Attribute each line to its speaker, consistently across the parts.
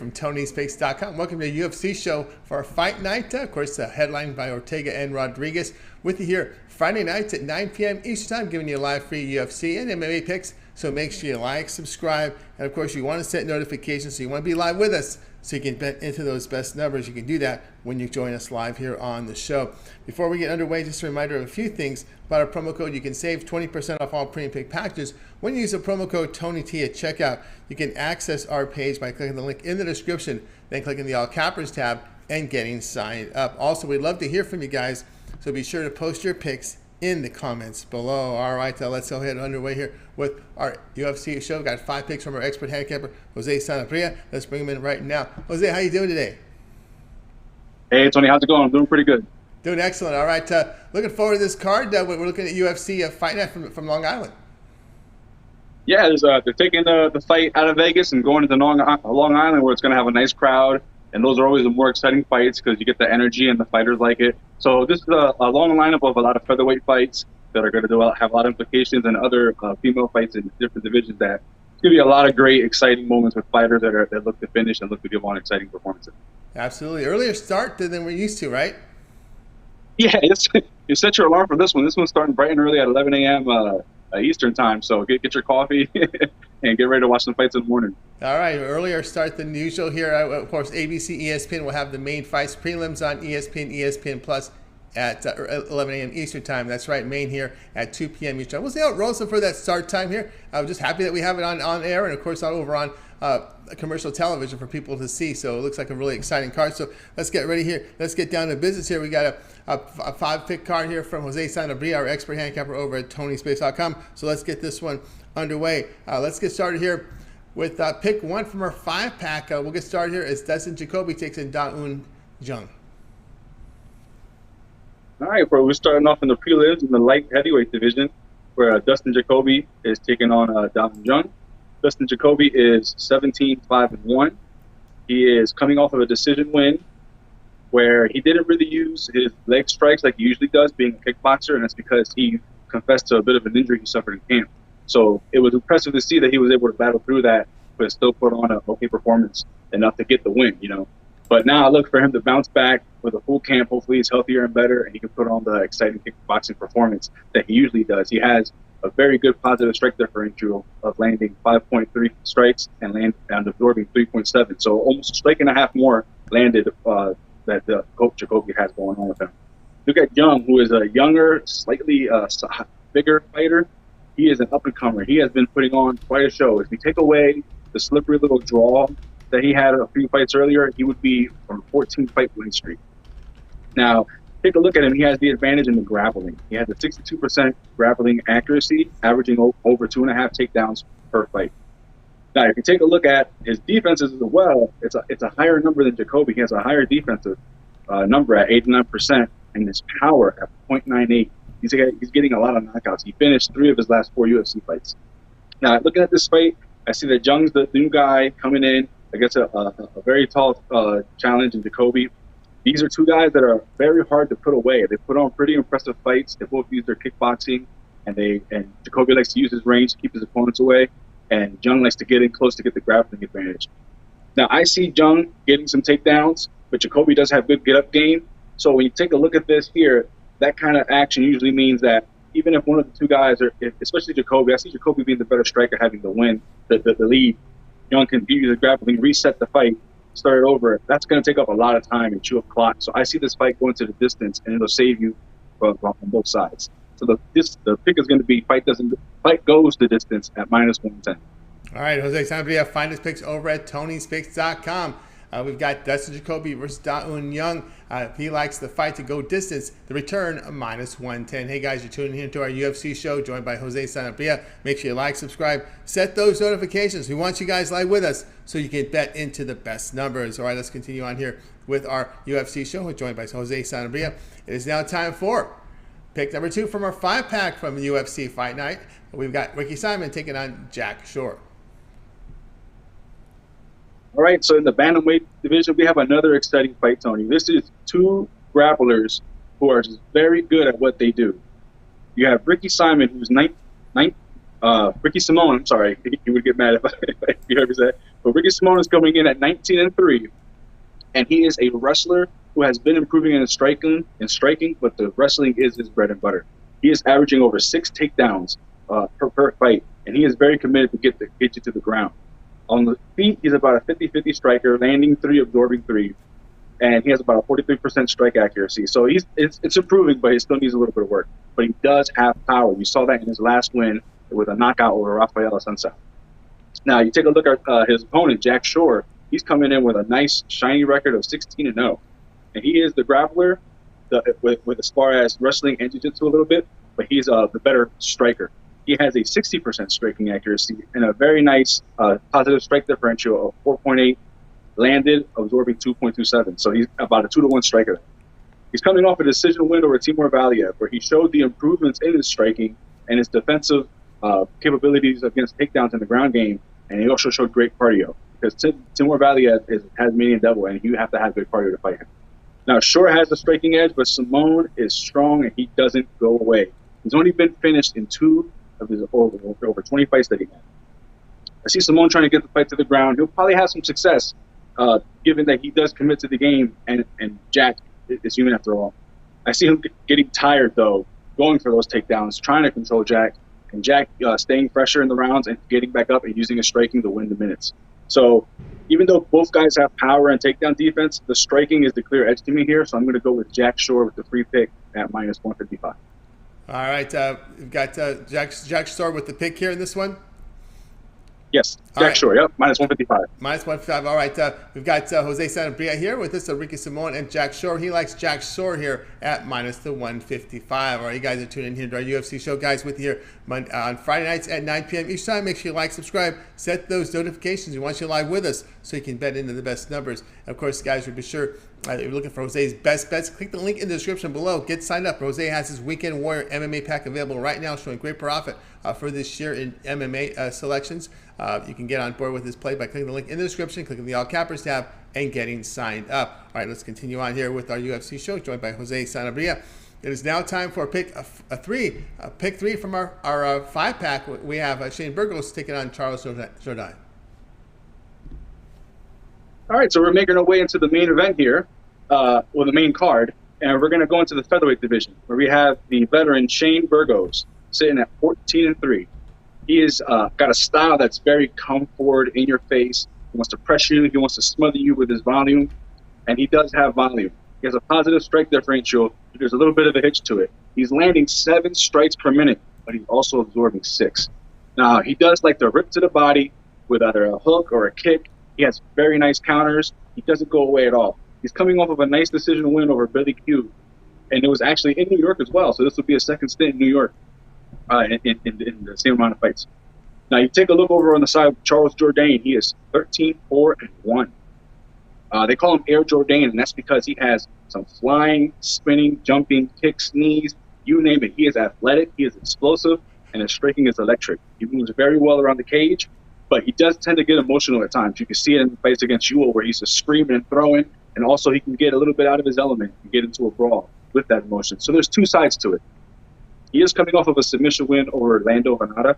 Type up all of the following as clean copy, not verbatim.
Speaker 1: from Tony'sPicks.com. Welcome to the UFC show for our fight night. Of course, headlined by Ortega and Rodriguez. With you here Friday nights at 9 p.m. Eastern Time, giving you live free UFC and MMA picks. So make sure you like, subscribe, and of course you want to set notifications so you want to be live with us so you can bet into those best numbers. You can do that when you join us live here on the show. Before we get underway, just a reminder of a few things about our promo code. You can save 20% off all premium pick packages when you use the promo code TonyT at checkout. You can access our page by clicking the link in the description, then clicking the All Cappers tab and getting signed up. Also, we'd love to hear from you guys, so be sure to post your picks in the comments below. All right, let's go ahead and underway here with our UFC show. We've got 5 picks from our expert handicapper, Jose Sanabria. Let's bring him in right now. Jose, how you doing today?
Speaker 2: Hey, Tony, how's it going? I'm doing pretty good.
Speaker 1: Doing excellent. All right, looking forward to this card. We're looking at UFC Fight Night from Long Island.
Speaker 2: Yeah, they're taking the fight out of Vegas and going to Long Island, where it's going to have a nice crowd. And those are always the more exciting fights because you get the energy and the fighters like it. So this is a long lineup of a lot of featherweight fights that are going to have a lot of implications, and other female fights in different divisions that it's going to be a lot of great, exciting moments with fighters that look to finish and look to give on exciting performances.
Speaker 1: Absolutely. Earlier start than we're used to, right?
Speaker 2: Yeah, you set your alarm for this one. This one's starting bright and early at 11 a.m. Eastern time. So get your coffee and get ready to watch some fights in the morning.
Speaker 1: All right, earlier start than usual here. Of course, ABC, ESPN will have the main fights prelims on ESPN, ESPN Plus at 11 a.m. Eastern time. That's right, main here at 2 p.m. Eastern time. We'll see how it rolls for that start time here. I'm just happy that we have it on air, and of course over on commercial television for people to see. So it looks like a really exciting card. So let's get ready here. Let's get down to business here. We got a 5-pick card here from Jose Sanabria, our expert handicapper over at Tony'sPicks.com. So let's get this one underway. Let's get started here with pick 1 from our 5-pack. We'll get started here as Dustin Jacoby takes in Un Jung.
Speaker 2: All right, bro. We're starting off in the prelims in the light heavyweight division, where Dustin Jacoby is taking on Un Jung. Dustin Jacoby is 17-5-1. He is coming off of a decision win where he didn't really use his leg strikes like he usually does, being a kickboxer, and that's because he confessed to a bit of an injury he suffered in camp. So it was impressive to see that he was able to battle through that, but still put on an okay performance enough to get the win, But now I look for him to bounce back with a full camp. Hopefully he's healthier and better, and he can put on the exciting kickboxing performance that he usually does. He has a very good positive strike differential of landing 5.3 strikes and absorbing 3.7. So almost a strike and a half more landed that the coach Jacoby has going on with him. Look at Jung, who is a younger, slightly bigger fighter. He is an up-and-comer. He has been putting on quite a show. If you take away the slippery little draw that he had a few fights earlier, he would be on a 14-fight win streak. Now, take a look at him. He has the advantage in the grappling. He has a 62% grappling accuracy, averaging over 2.5 takedowns per fight. Now, if you take a look at his defenses as well, it's a higher number than Jacoby. He has a higher defensive number at 89%, and his power at 0.98. He's getting a lot of knockouts. He finished 3 of his last 4 UFC fights. Now, looking at this fight, I see that Jung's the new guy coming in against a very tall challenge in Jacoby. These are 2 guys that are very hard to put away. They put on pretty impressive fights. They both use their kickboxing, and Jacoby likes to use his range to keep his opponents away, and Jung likes to get in close to get the grappling advantage. Now, I see Jung getting some takedowns, but Jacoby does have good get-up game. So when you take a look at this here, that kind of action usually means that even if one of the 2 guys, especially Jacoby, I see Jacoby being the better striker, having the win, the lead. Jung can use the grappling, reset the fight, start it over. That's going to take up a lot of time and chew up clock. So I see this fight going to the distance, and it'll save you from both sides. So the pick is going to be fight goes the distance at -110.
Speaker 1: All right, Jose Sanabria, find his picks over at Tony'sPicks.com. We've got Dustin Jacoby versus Un Jung. If he likes the fight to go distance, the return -110. Hey guys, you're tuning in to our UFC show, joined by Jose Sanabria. Make sure you like, subscribe, set those notifications. We want you guys live with us so you can bet into the best numbers. All right, let's continue on here with our UFC show, joined by Jose Sanabria. It is now time for pick number 2 from our 5-pack from UFC Fight Night. We've got Ricky Simon taking on Jack Shore.
Speaker 2: All right, so in the bantamweight division, we have another exciting fight, Tony. This is 2 grapplers who are just very good at what they do. You have Ricky Simon, who's 19 Ricky Simone, I'm sorry, he would get mad if you heard me say that. But Ricky Simone is coming in at 19-3, and he is a wrestler who has been improving in striking, but the wrestling is his bread and butter. He is averaging over 6 takedowns per fight, and he is very committed to get you to the ground. On the feet, he's about a 50-50 striker, landing 3, absorbing 3, and he has about a 43% strike accuracy. So it's improving, but he still needs a little bit of work. But he does have power. You saw that in his last win with a knockout over Rafael Assunção. Now, you take a look at his opponent, Jack Shore. He's coming in with a nice, shiny record of 16-0. And he is the grappler with as far as wrestling and jiu-jitsu a little bit, but he's the better striker. He has a 60% striking accuracy and a very nice positive strike differential of 4.8, landed, absorbing 2.27. So he's about a 2-to-1 striker. He's coming off a decision win over Timur Valiev, where he showed the improvements in his striking and his defensive capabilities against takedowns in the ground game, and he also showed great cardio. Because Timur Valiev has Tasmanian devil, and you have to have good cardio to fight him. Now, Shore has a striking edge, but Simone is strong, and he doesn't go away. He's only been finished in 2 of his over 20 fights that he had. I see Simone trying to get the fight to the ground. He'll probably have some success, given that he does commit to the game, and Jack is human after all. I see him getting tired, though, going for those takedowns, trying to control Jack, and Jack staying fresher in the rounds and getting back up and using his striking to win the minutes. So even though both guys have power and takedown defense, the striking is the clear edge to me here. So I'm going to go with Jack Shore with the free pick at -155.
Speaker 1: All right, we've got Jack Shore with the pick here in this one.
Speaker 2: Yes, Jack Shore, yep, -155.
Speaker 1: -155, all right. We've got Jose Sanabria here with us, Ricky Simone and Jack Shore. He likes Jack Shore here at -155. All right, you guys are tuning in here to our UFC show, guys, with you here on Friday nights at 9 p.m. each time. Make sure you like, subscribe, set those notifications. We want you live with us so you can bet into the best numbers. And of course, guys, be sure if you're looking for Jose's best bets, click the link in the description below. Get signed up. Jose has his Weekend Warrior MMA pack available right now, showing great profit for this year in MMA selections. You can get on board with this play by clicking the link in the description, clicking the All Cappers tab, and getting signed up. All right, let's continue on here with our UFC show, joined by Jose Sanabria. It is now time for pick three from our 5-pack. We have Shane Burgos taking on Charles Jourdain.
Speaker 2: All right, so we're making our way into the main event here, the main card, and we're going to go into the featherweight division, where we have the veteran Shane Burgos sitting at 14-3. He has got a style that's very come forward, in your face. He wants to pressure you. He wants to smother you with his volume, and he does have volume. He has a positive strike differential. There's a little bit of a hitch to it. He's landing 7 strikes per minute, but he's also absorbing 6. Now, he does like to rip to the body with either a hook or a kick. He has very nice counters. He doesn't go away at all. He's coming off of a nice decision win over Billy Q, and it was actually in New York as well. So this will be a second stint in New York in the same amount of fights. Now you take a look over on the side of Charles Jourdain. He is 13-4-1. They call him Air Jourdain, and that's because he has some flying, spinning, jumping, kicks, knees, you name it. He is athletic, he is explosive, and his striking is electric. He moves very well around the cage, but he does tend to get emotional at times. You can see it in fights against Ewell where he's just screaming and throwing, and also he can get a little bit out of his element and get into a brawl with that emotion. So there's 2 sides to it. He is coming off of a submission win over Orlando Venata.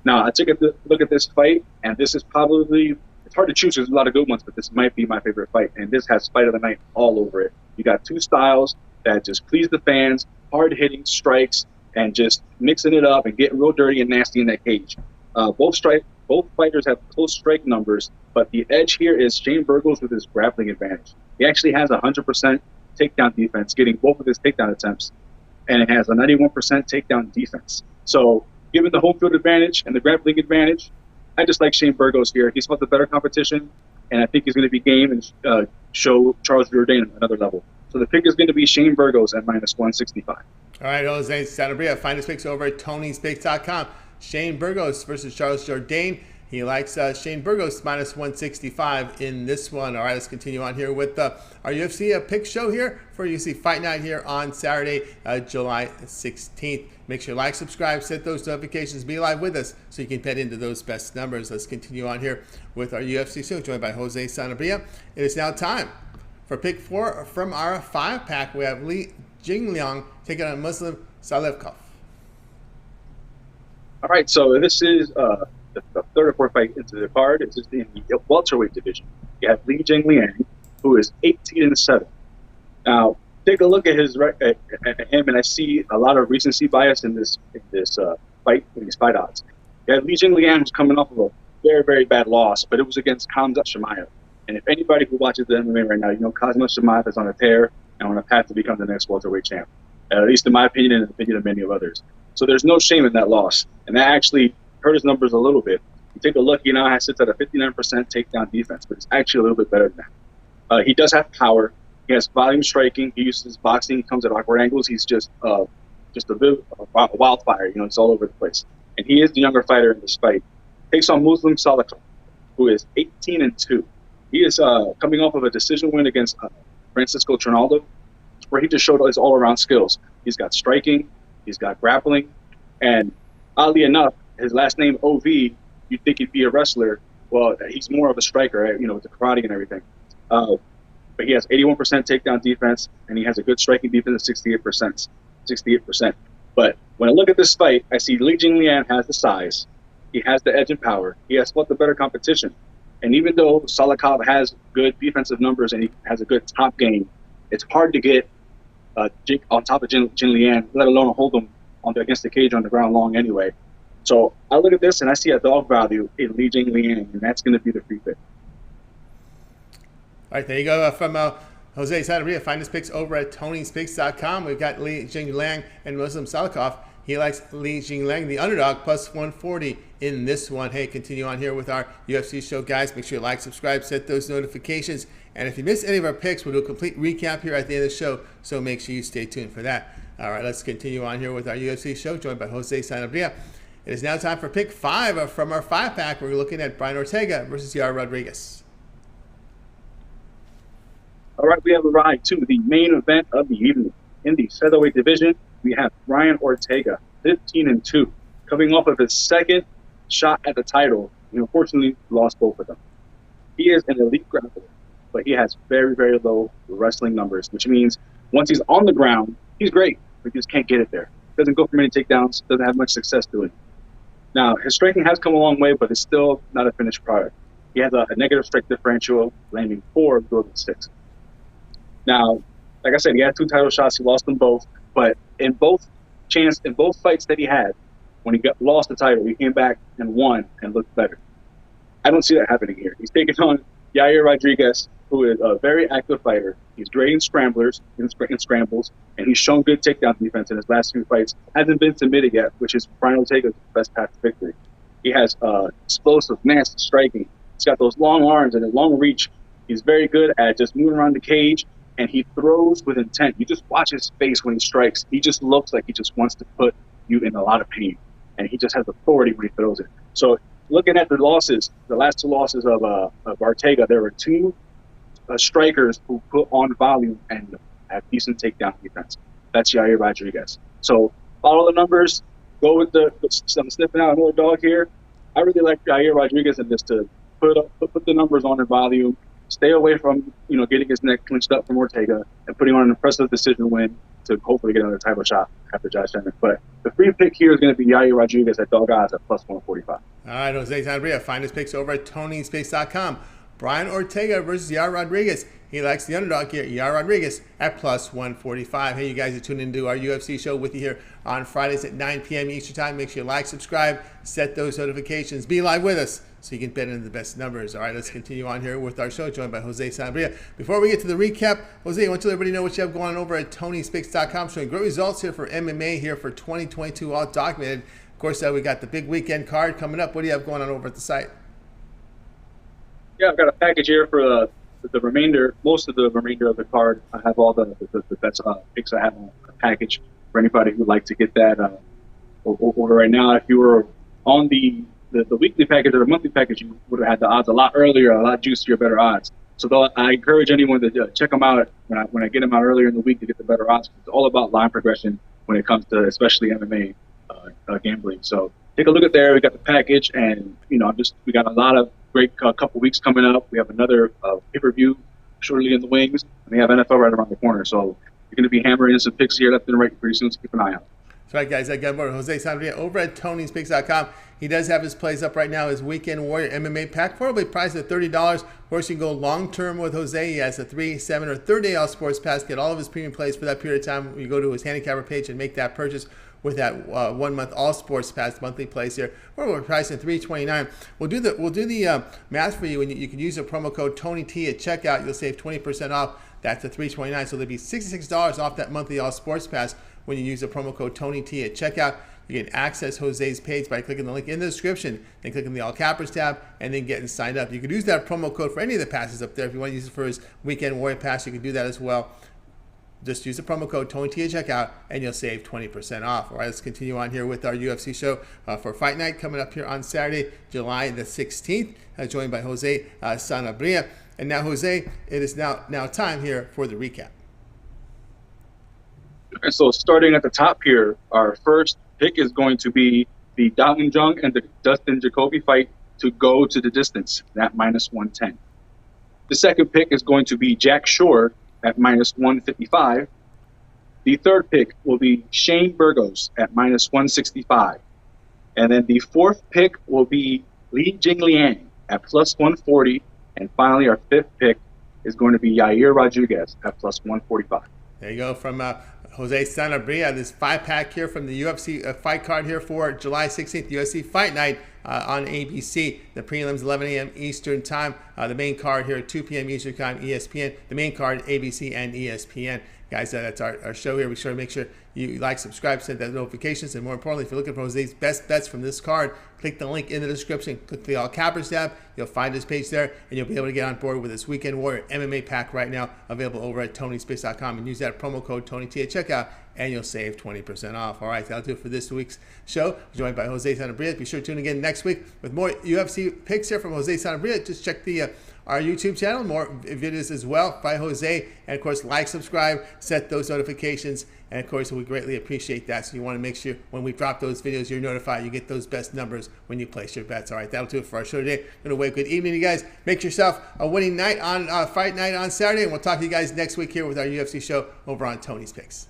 Speaker 2: Now, I took a look at this fight, and this is probably, it's hard to choose. There's a lot of good ones, but this might be my favorite fight, and this has fight of the night all over it. You got 2 styles that just please the fans, hard-hitting strikes, and just mixing it up and getting real dirty and nasty in that cage. Both fighters have close strike numbers, but the edge here is Shane Burgos with his grappling advantage. He actually has 100% takedown defense, getting both of his takedown attempts, and it has a 91% takedown defense. So given the home field advantage and the grappling advantage, I just like Shane Burgos here. He's fought the better competition, and I think he's going to be game and show Charles Jourdain another level. So the pick is going to be Shane Burgos at -165.
Speaker 1: All right, Jose Sanabria. Find his picks over at Tony'sPicks.com. Shane Burgos versus Charles Jourdain. He likes Shane Burgos -165 in this one. All right, let's continue on here with our UFC pick show here for UFC Fight Night here on Saturday, July 16th. Make sure you like, subscribe, set those notifications, be live with us so you can bet into those best numbers. Let's continue on here with our UFC show, joined by Jose Sanabria. It is now time for pick 4 from our 5-pack. We have Jingliang taking on Muslim Salikhov.
Speaker 2: All right, so this is the third or fourth fight into the card. It's just in the welterweight division. You have Jingliang, who is 18-7. Now, take a look at at him, and I see a lot of recency bias in this fight, in these fight odds. You have Jingliang, who's coming off of a very, very bad loss, but it was against Khamzat Chimaev. And if anybody who watches the MMA right now, you know Khamzat Chimaev is on a tear and on a path to become the next welterweight champ, at least in my opinion and in the opinion of many of others. So there's no shame in that loss, and that actually hurt his numbers a little bit. You take a look, he now sits at a 59% takedown defense, but it's actually a little bit better than that. He does have power. He has volume striking. He uses boxing. He comes at awkward angles. He's just a wildfire. You know, it's all over the place. And he is the younger fighter in this fight. Takes on Muslim Salikhov, who is 18-2. He is coming off of a decision win against Francisco Trinaldo, where he just showed his all-around skills. He's got striking. He's got grappling. And oddly enough, his last name, OV, you'd think he'd be a wrestler. Well, he's more of a striker, right? You know, with the karate and everything. But he has 81% takedown defense, and he has a good striking defense of 68%. But when I look at this fight, I see Jingliang has the size. He has the edge and power. He has fought the better competition. And even though Salikhov has good defensive numbers and he has a good top game, it's hard to get on top of Jingliang, let alone hold him against the cage on the ground long anyway. So I look at this and I see a dog value in Jingliang, and that's going to be the free pick.
Speaker 1: All right, there you go from Jose Sanabria. Find his picks over at Tony'sPicks.com. We've got Jingliang and Muslim Salikhov. He likes Jingliang, the underdog, plus 140 in this one. Hey, continue on here with our UFC show, guys. Make sure you like, subscribe, set those notifications. And if you miss any of our picks, we'll do a complete recap here at the end of the show, so make sure you stay tuned for that. All right, let's continue on here with our UFC show, joined by Jose Sanabria. It is now time for pick 5 from our 5-pack. We're looking at Brian Ortega versus Yara Rodriguez.
Speaker 2: All right, we have arrived to the main event of the evening. In the featherweight division, we have Brian Ortega, 15-2, coming off of his second shot at the title. He unfortunately lost both of them. He is an elite grappler, but he has very, very low wrestling numbers, which means once he's on the ground, he's great, but he just can't get it there. Doesn't go for many takedowns, doesn't have much success doing it. Now, his striking has come a long way, but it's still not a finished product. He has a negative strike differential, landing 4 of the 6. Now, like I said, he had 2 title shots. He lost them both. But in both fights that he had, when he lost the title, he came back and won and looked better. I don't see that happening here. He's taking on Yair Rodriguez, who is a very active fighter. He's great in scramblers, in scrambles, and he's shown good takedown defense in his last few fights. Hasn't been submitted yet, which is Brian Ortega's best path to victory. He has explosive, massive striking. He's got those long arms and a long reach. He's very good at just moving around the cage, and he throws with intent. You just watch his face when he strikes. He just looks like he just wants to put you in a lot of pain, and he just has authority when he throws it. So looking at the losses, the last 2 losses of Ortega, there were 2 strikers who put on volume and have decent takedown defense. That's Yair Rodriguez. So follow the numbers. Go with I'm sniffing out another dog here. I really like Yair Rodriguez in this to put the numbers on in volume. Stay away from getting his neck clinched up from Ortega and putting on an impressive decision win to hopefully get another title shot after Josh Emmett. But the free pick here is going to be Yair Rodriguez at dog odds at plus 145.
Speaker 1: All right, Jose Sanabria. Find his picks over at Tony'sPicks.com. Brian Ortega versus Yair Rodriguez. He likes the underdog here, Yair Rodriguez, at plus 145. Hey, you guys are tuned into our UFC show with you here on Fridays at 9 p.m. Eastern Time. Make sure you like, subscribe, set those notifications. Be live with us so you can bet into the best numbers. All right, let's continue on here with our show, joined by Jose Sanabria. Before we get to the recap, Jose, I want to let everybody know what you have going on over at Tony'sPicks.com. Showing great results here for MMA here for 2022, all documented. Of course, we got the big weekend card coming up. What do you have going on over at the site?
Speaker 2: Yeah, I've got a package here for the remainder, most of the remainder of the card. I have all the best picks I have on a package for anybody who would like to get that order right now. If you were on the weekly package or the monthly package, you would have had the odds a lot earlier, a lot juicier, better odds. So I encourage anyone to check them out when I get them out earlier in the week to get the better odds. It's all about line progression when it comes to especially MMA gambling. So take a look at there. We got the package, and we got a lot of great couple weeks coming up. We have another pay-per-view shortly in the wings, and we have NFL right around the corner. So you're going to be hammering in some picks here left and right pretty soon, so keep an eye out.
Speaker 1: That's right, guys. I got more Jose Sanabria over at Tony'sPicks.com. He does have his plays up right now. His Weekend Warrior MMA pack, probably priced at $30. Of course, you can go long-term with Jose. He has a 3, 7, or 30-day all sports pass. Get all of his premium plays for that period of time. You go to his handicapper page and make that purchase with that 1 month all sports pass monthly plays here. We're pricing $329. We'll do the math for you, and you can use the promo code TonyT at checkout. You'll save 20% off. That's the $329. So there'll be $66 off that monthly all sports pass when you use the promo code TonyT at checkout. You can access Jose's page by clicking the link in the description, then clicking the All Cappers tab, and then getting signed up. You can use that promo code for any of the passes up there. If you want to use it for his Weekend Warrior pass, you can do that as well. Just use the promo code TonyT at checkout, and you'll save 20% off. All right, let's continue on here with our UFC show for Fight Night coming up here on Saturday, July the 16th, joined by Jose Sanabria. And now, Jose, it is now time here for the recap.
Speaker 2: And so starting at the top here, our first pick is going to be the Un Jung and the Dustin Jacoby fight to go to the distance at -110. The second pick is going to be Jack Shore at -155. The third pick will be Shane Burgos at -165. And then the fourth pick will be Jingliang at +140. And finally, our fifth pick is going to be Yair Rodriguez at +145.
Speaker 1: There you go from Jose Sanabria. This 5-pack here from the UFC fight card here for July 16th, UFC Fight Night on ABC. The prelims 11 a.m. Eastern Time. The main card here at 2 p.m. Eastern Time, ESPN. The main card, ABC and ESPN. Guys, that's our show here. We sure to make sure you like, subscribe, send that notifications, and more importantly, if you're looking for Jose's best bets from this card, click the link in the description. Click the All Cappers tab. You'll find his page there, and you'll be able to get on board with this Weekend Warrior MMA pack right now, available over at Tony'sPicks.com, and use that promo code TonyT at checkout, and you'll save 20% off. All right, that'll do it for this week's show. Joined by Jose Sanabria. Be sure to tune again next week with more UFC picks here from Jose Sanabria. Just check the our YouTube channel, more videos as well by Jose, and of course like, subscribe, set those notifications, and of course we greatly appreciate that. So you want to make sure when we drop those videos you're notified, you get those best numbers when you place your bets. All right, that'll do it for our show today. I'm gonna wave good evening, you guys. Make yourself a winning night on Fight Night on Saturday, and we'll talk to you guys next week here with our UFC show over on Tony's Picks.